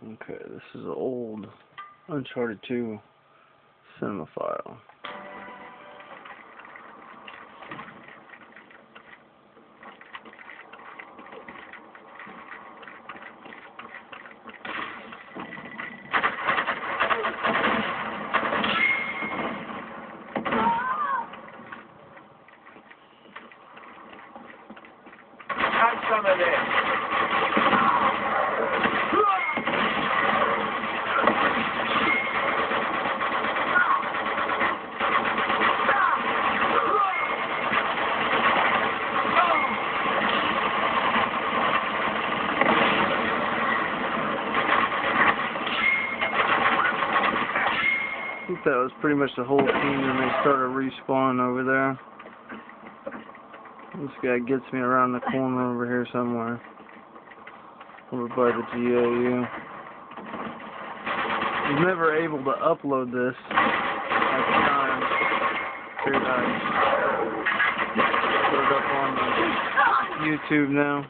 Okay, this is an old Uncharted 2 Cenima file. Have some of this. I think that was pretty much the whole team, and they started respawning over there. This guy gets me around the corner over here somewhere. Over by the GAU. I was never able to upload this at the time. Figured I'd put it up on YouTube now.